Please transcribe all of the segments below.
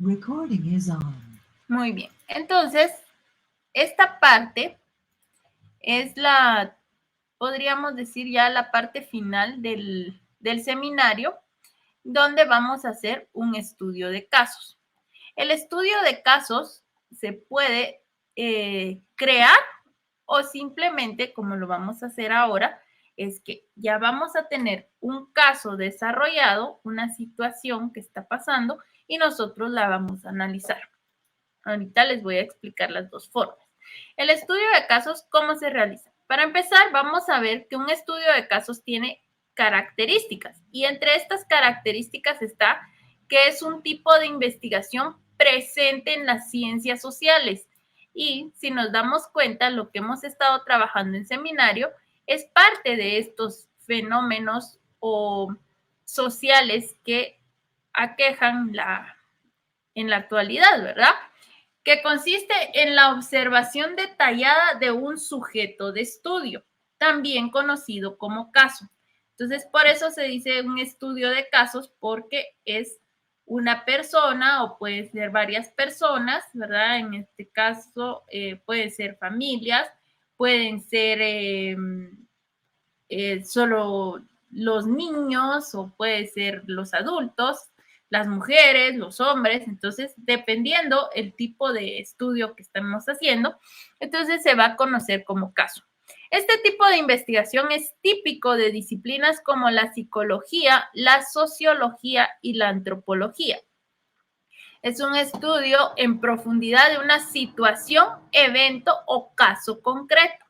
Recording is on. Muy bien. Entonces, esta parte es podríamos decir ya la parte final del seminario, donde vamos a hacer un estudio de casos. El estudio de casos se puede crear o simplemente, como lo vamos a hacer ahora, es que ya vamos a tener un caso desarrollado, una situación que está pasando y nosotros la vamos a analizar. Ahorita les voy a explicar las dos formas. El estudio de casos, ¿cómo se realiza? Para empezar, vamos a ver que un estudio de casos tiene características y entre estas características está que es un tipo de investigación presente en las ciencias sociales. Y si nos damos cuenta, lo que hemos estado trabajando en seminario es parte de estos fenómenos o sociales que aquejan en la actualidad, ¿verdad? Que consiste en la observación detallada de un sujeto de estudio, también conocido como caso. Entonces, por eso se dice un estudio de casos, porque es una persona o puede ser varias personas, ¿verdad? En este caso, pueden ser familias, pueden ser solo los niños o puede ser los adultos, las mujeres, los hombres. Entonces, dependiendo el tipo de estudio que estamos haciendo, entonces se va a conocer como caso. Este tipo de investigación es típico de disciplinas como la psicología, la sociología y la antropología. Es un estudio en profundidad de una situación, evento o caso concreto,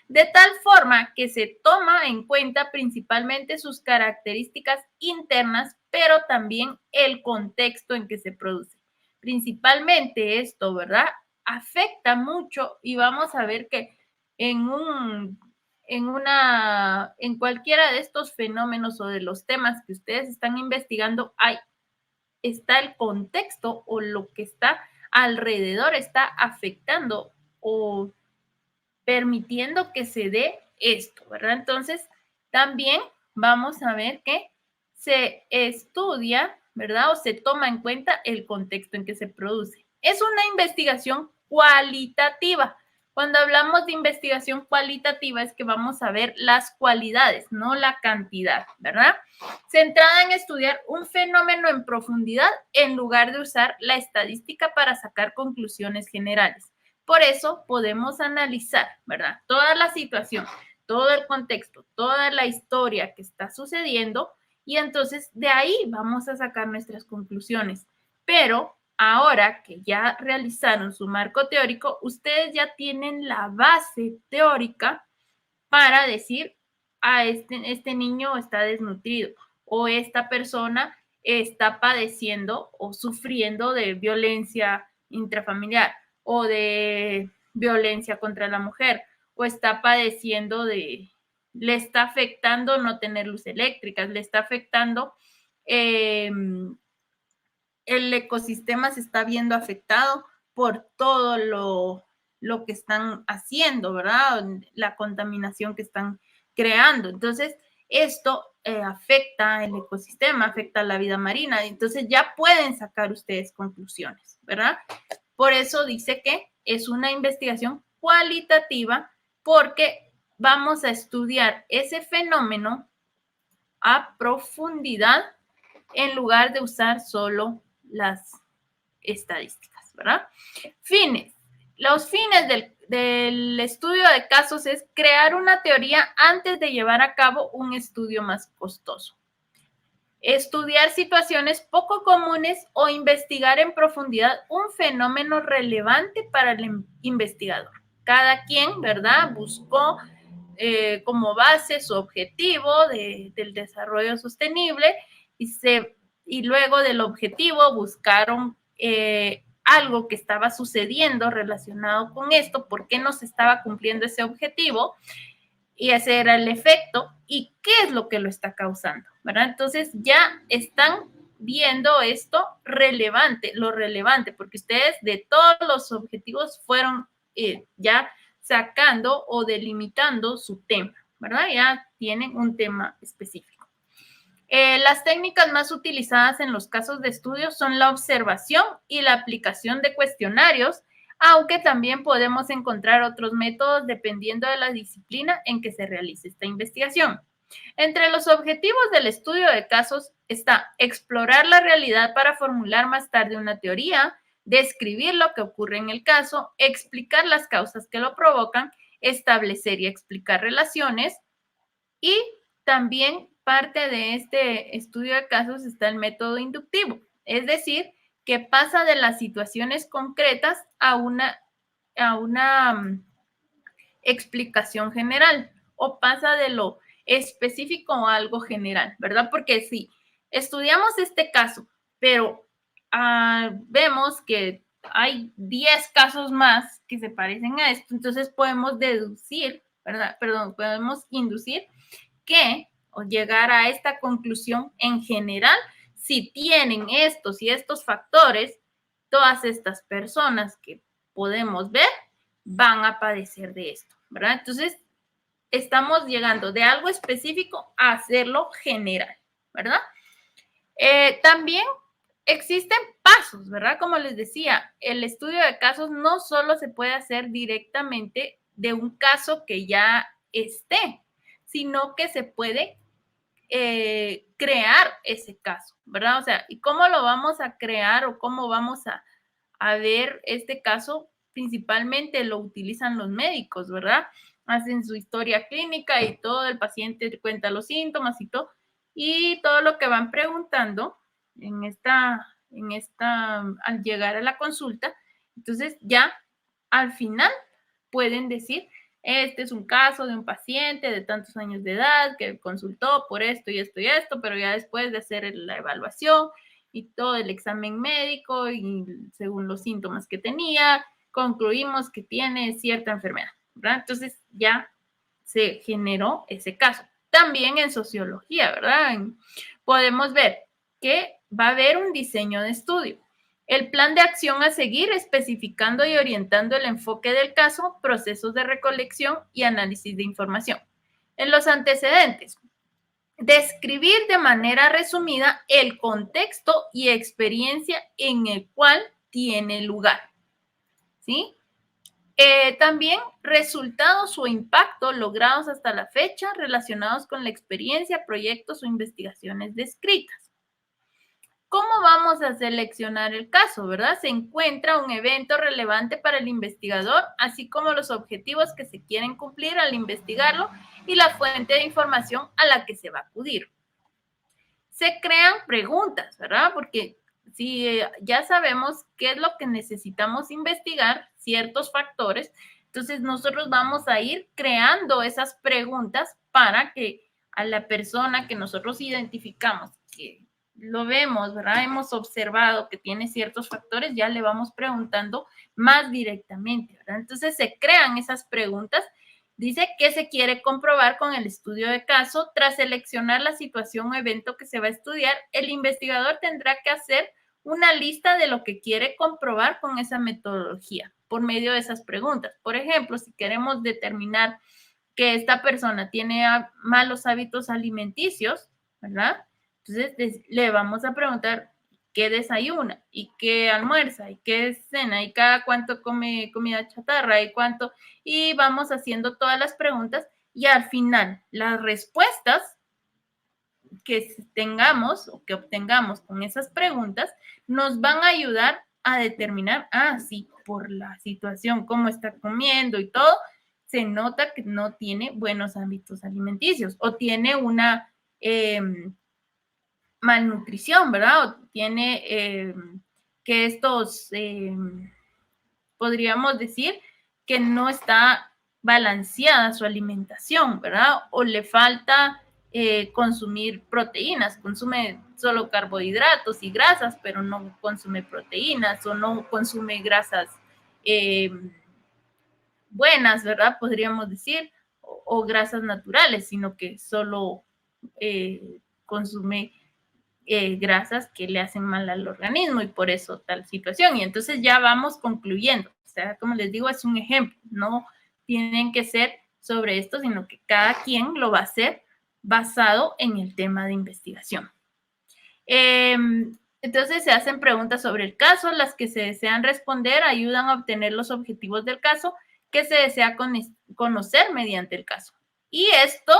de tal forma que se toma en cuenta principalmente sus características internas, pero también el contexto en que se produce. Principalmente esto, ¿verdad? Afecta mucho y vamos a ver que en cualquiera de estos fenómenos o de los temas que ustedes están investigando, está el contexto o lo que está alrededor, está afectando o permitiendo que se dé esto, ¿verdad? Entonces, también vamos a ver que se estudia, ¿verdad? O se toma en cuenta el contexto en que se produce. Es una investigación cualitativa. Cuando hablamos de investigación cualitativa es que vamos a ver las cualidades, no la cantidad, ¿verdad? Centrada en estudiar un fenómeno en profundidad en lugar de usar la estadística para sacar conclusiones generales. Por eso podemos analizar, ¿verdad? Toda la situación, todo el contexto, toda la historia que está sucediendo y entonces de ahí vamos a sacar nuestras conclusiones. Pero ahora que ya realizaron su marco teórico, ustedes ya tienen la base teórica para decir, este niño está desnutrido o esta persona está padeciendo o sufriendo de violencia intrafamiliar o de violencia contra la mujer o está padeciendo le está afectando no tener luz eléctrica, le está afectando el ecosistema se está viendo afectado por todo lo que están haciendo, ¿verdad? La contaminación que están creando. Entonces, esto afecta el ecosistema, afecta la vida marina. Entonces, ya pueden sacar ustedes conclusiones, ¿verdad? Por eso dice que es una investigación cualitativa porque vamos a estudiar ese fenómeno a profundidad en lugar de usar solo las estadísticas, ¿verdad? Fines. Los fines del estudio de casos es crear una teoría antes de llevar a cabo un estudio más costoso. Estudiar situaciones poco comunes o investigar en profundidad un fenómeno relevante para el investigador. Cada quien, ¿verdad?, buscó como base su objetivo del desarrollo sostenible y luego del objetivo buscaron algo que estaba sucediendo relacionado con esto, por qué no se estaba cumpliendo ese objetivo y ese era el efecto y qué es lo que lo está causando, ¿verdad? Entonces ya están viendo esto relevante, lo relevante, porque ustedes de todos los objetivos fueron ya sacando o delimitando su tema, ¿verdad? Ya tienen un tema específico. Las técnicas más utilizadas en los casos de estudio son la observación y la aplicación de cuestionarios, aunque también podemos encontrar otros métodos dependiendo de la disciplina en que se realice esta investigación. Entre los objetivos del estudio de casos está explorar la realidad para formular más tarde una teoría, describir lo que ocurre en el caso, explicar las causas que lo provocan, establecer y explicar relaciones, y también parte de este estudio de casos está el método inductivo, es decir, que pasa de las situaciones concretas a una explicación general o pasa de lo específico a algo general, ¿verdad? Porque si estudiamos este caso, pero vemos que hay 10 casos más que se parecen a esto, entonces podemos deducir, ¿verdad? Perdón, podemos inducir que o llegar a esta conclusión en general, si tienen estos y estos factores, todas estas personas que podemos ver van a padecer de esto, ¿verdad? Entonces, estamos llegando de algo específico a hacerlo general, ¿verdad? También existen pasos, ¿verdad? Como les decía, el estudio de casos no solo se puede hacer directamente de un caso que ya esté, sino que se puede crear ese caso, ¿verdad? O sea, ¿y cómo lo vamos a crear o cómo vamos a ver este caso? Principalmente lo utilizan los médicos, ¿verdad? Hacen su historia clínica y todo, el paciente cuenta los síntomas y todo lo que van preguntando al llegar a la consulta. Entonces ya al final pueden decir, este es un caso de un paciente de tantos años de edad que consultó por esto y esto y esto, pero ya después de hacer la evaluación y todo el examen médico y según los síntomas que tenía, concluimos que tiene cierta enfermedad, ¿verdad? Entonces ya se generó ese caso. También en sociología, ¿verdad? Podemos ver que va a haber un diseño de estudio. El plan de acción a seguir, especificando y orientando el enfoque del caso, procesos de recolección y análisis de información. En los antecedentes, describir de manera resumida el contexto y experiencia en el cual tiene lugar. ¿Sí? También resultados o impacto logrados hasta la fecha relacionados con la experiencia, proyectos o investigaciones descritas. ¿Cómo vamos a seleccionar el caso, verdad? Se encuentra un evento relevante para el investigador, así como los objetivos que se quieren cumplir al investigarlo y la fuente de información a la que se va a acudir. Se crean preguntas, ¿verdad? Porque si ya sabemos qué es lo que necesitamos investigar, ciertos factores, entonces nosotros vamos a ir creando esas preguntas para que a la persona que nosotros identificamos, que lo vemos, ¿verdad? Hemos observado que tiene ciertos factores, ya le vamos preguntando más directamente, ¿verdad? Entonces se crean esas preguntas. Dice que se quiere comprobar con el estudio de caso. Tras seleccionar la situación o evento que se va a estudiar, el investigador tendrá que hacer una lista de lo que quiere comprobar con esa metodología por medio de esas preguntas. Por ejemplo, si queremos determinar que esta persona tiene malos hábitos alimenticios, ¿verdad? Entonces le vamos a preguntar qué desayuna y qué almuerza y qué cena y cada cuánto come comida chatarra y cuánto, y vamos haciendo todas las preguntas y al final las respuestas que tengamos o que obtengamos con esas preguntas nos van a ayudar a determinar, sí, por la situación, cómo está comiendo y todo, se nota que no tiene buenos hábitos alimenticios o tiene una malnutrición, ¿verdad? O tiene que estos, podríamos decir, que no está balanceada su alimentación, ¿verdad? O le falta consumir proteínas, consume solo carbohidratos y grasas, pero no consume proteínas o no consume grasas buenas, ¿verdad? Podríamos decir, o grasas naturales, sino que solo consume grasas que le hacen mal al organismo y por eso tal situación. Y entonces ya vamos concluyendo. O sea, como les digo, es un ejemplo. No tienen que ser sobre esto, sino que cada quien lo va a hacer basado en el tema de investigación. Entonces se hacen preguntas sobre el caso, las que se desean responder ayudan a obtener los objetivos del caso que se desea conocer mediante el caso. Y esto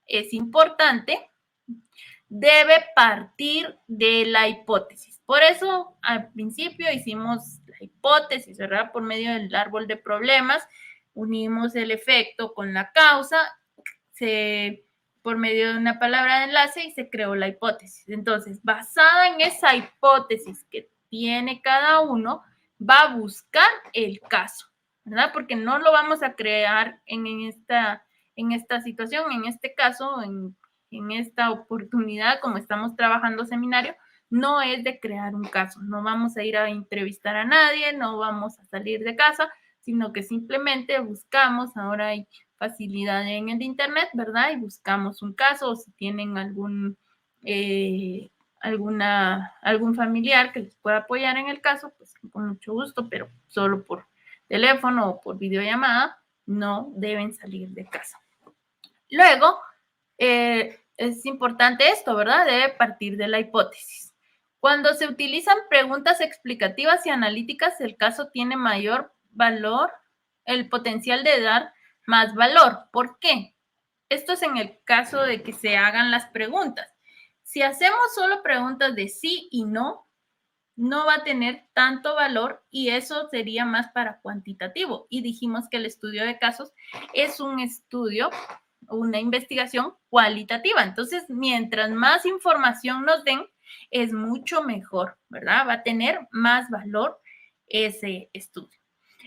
es importante, debe partir de la hipótesis. Por eso al principio hicimos la hipótesis, ¿verdad? Por medio del árbol de problemas, unimos el efecto con la causa, por medio de una palabra de enlace y se creó la hipótesis. Entonces, basada en esa hipótesis que tiene cada uno, va a buscar el caso, ¿verdad? Porque no lo vamos a crear en esta situación, en este caso, en esta oportunidad, como estamos trabajando seminario, no es de crear un caso, no vamos a ir a entrevistar a nadie, no vamos a salir de casa, sino que simplemente buscamos, ahora hay facilidad en el internet, ¿verdad? Y buscamos un caso, o si tienen algún familiar que les pueda apoyar en el caso, pues con mucho gusto, pero solo por teléfono o por videollamada, no deben salir de casa. Luego, es importante esto, ¿verdad? Debe partir de la hipótesis. Cuando se utilizan preguntas explicativas y analíticas, el caso tiene mayor valor, el potencial de dar más valor. ¿Por qué? Esto es en el caso de que se hagan las preguntas. Si hacemos solo preguntas de sí y no, no va a tener tanto valor y eso sería más para cuantitativo. Y dijimos que el estudio de casos es un estudio, una investigación cualitativa. Entonces, mientras más información nos den, es mucho mejor, ¿verdad? Va a tener más valor ese estudio.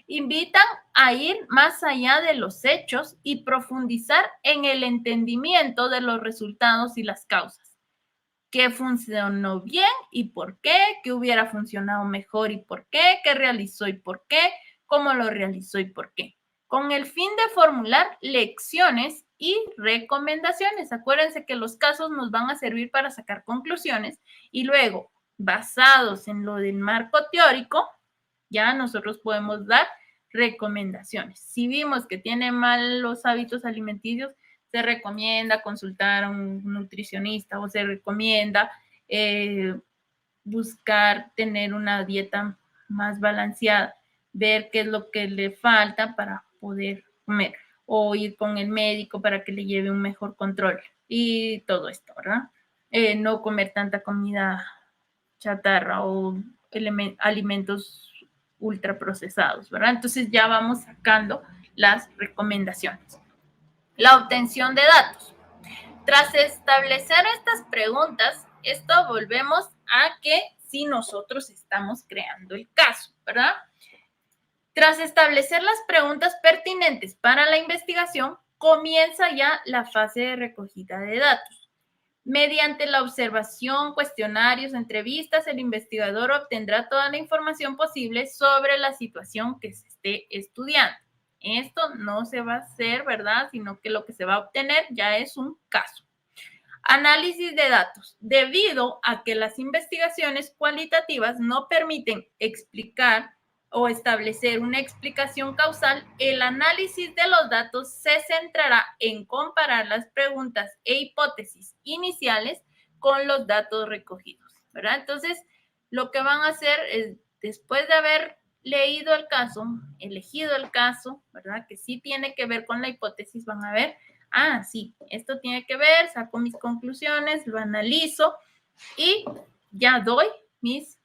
Invitan a ir más allá de los hechos y profundizar en el entendimiento de los resultados y las causas. ¿Qué funcionó bien y por qué? ¿Qué hubiera funcionado mejor y por qué? ¿Qué realizó y por qué? ¿Cómo lo realizó y por qué? Con el fin de formular lecciones y recomendaciones. Acuérdense que los casos nos van a servir para sacar conclusiones y luego, basados en lo del marco teórico, ya nosotros podemos dar recomendaciones. Si vimos que tiene malos hábitos alimenticios, se recomienda consultar a un nutricionista o se recomienda buscar tener una dieta más balanceada, ver qué es lo que le falta para poder comer o ir con el médico para que le lleve un mejor control y todo esto, ¿verdad? No comer tanta comida chatarra o alimentos ultraprocesados, ¿verdad? Entonces ya vamos sacando las recomendaciones. La obtención de datos. Tras establecer estas preguntas, esto volvemos a que si nosotros estamos creando el caso, ¿verdad? Tras establecer las preguntas pertinentes para la investigación, comienza ya la fase de recogida de datos. Mediante la observación, cuestionarios, entrevistas, el investigador obtendrá toda la información posible sobre la situación que se esté estudiando. Esto no se va a hacer, ¿verdad? Sino que lo que se va a obtener ya es un caso. Análisis de datos. Debido a que las investigaciones cualitativas no permiten explicar o establecer una explicación causal, el análisis de los datos se centrará en comparar las preguntas e hipótesis iniciales con los datos recogidos, ¿verdad? Entonces, lo que van a hacer es, después de haber leído el caso, elegido el caso, ¿verdad? Que sí tiene que ver con la hipótesis, van a ver, sí, esto tiene que ver, saco mis conclusiones, lo analizo y ya doy mis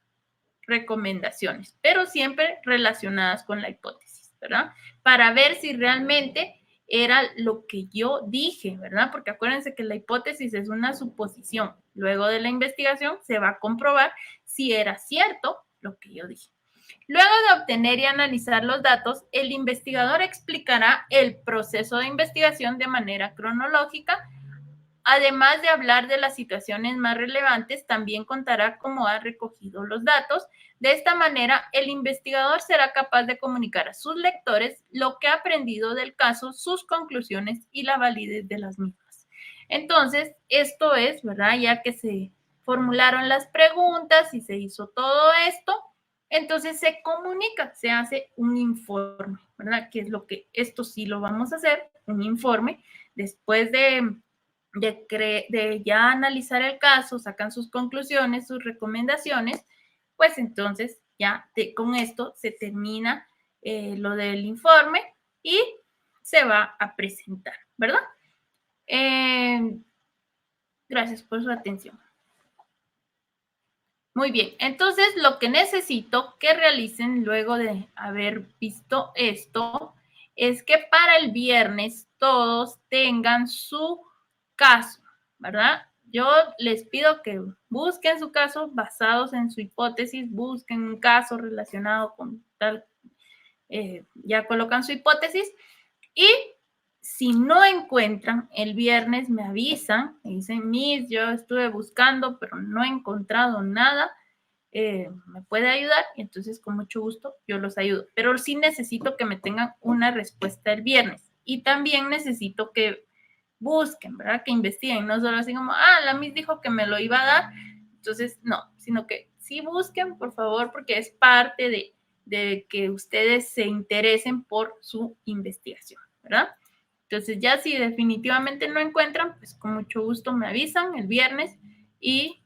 recomendaciones, pero siempre relacionadas con la hipótesis, ¿verdad? Para ver si realmente era lo que yo dije, ¿verdad? Porque acuérdense que la hipótesis es una suposición. Luego de la investigación se va a comprobar si era cierto lo que yo dije. Luego de obtener y analizar los datos, el investigador explicará el proceso de investigación de manera cronológica. Además de hablar de las situaciones más relevantes, también contará cómo ha recogido los datos. De esta manera, el investigador será capaz de comunicar a sus lectores lo que ha aprendido del caso, sus conclusiones y la validez de las mismas. Entonces, esto es, ¿verdad? Ya que se formularon las preguntas y se hizo todo esto, entonces se comunica, se hace un informe, ¿verdad? Que es lo que esto sí lo vamos a hacer, un informe después de de ya analizar el caso, sacan sus conclusiones, sus recomendaciones, pues entonces ya con esto se termina lo del informe y se va a presentar, ¿verdad? Gracias por su atención. Muy bien, entonces lo que necesito que realicen luego de haber visto esto es que para el viernes todos tengan su caso, ¿verdad? Yo les pido que busquen su caso basados en su hipótesis, busquen un caso relacionado con tal, ya colocan su hipótesis y si no encuentran, el viernes me avisan, me dicen, Miss, yo estuve buscando, pero no he encontrado nada, me puede ayudar, y entonces con mucho gusto yo los ayudo. Pero sí necesito que me tengan una respuesta el viernes. Y también necesito que busquen, ¿verdad? Que investiguen, no solo así como, la Miss dijo que me lo iba a dar, entonces no, sino que sí busquen, por favor, porque es parte de que ustedes se interesen por su investigación, ¿verdad? Entonces ya si definitivamente no encuentran, pues con mucho gusto me avisan el viernes y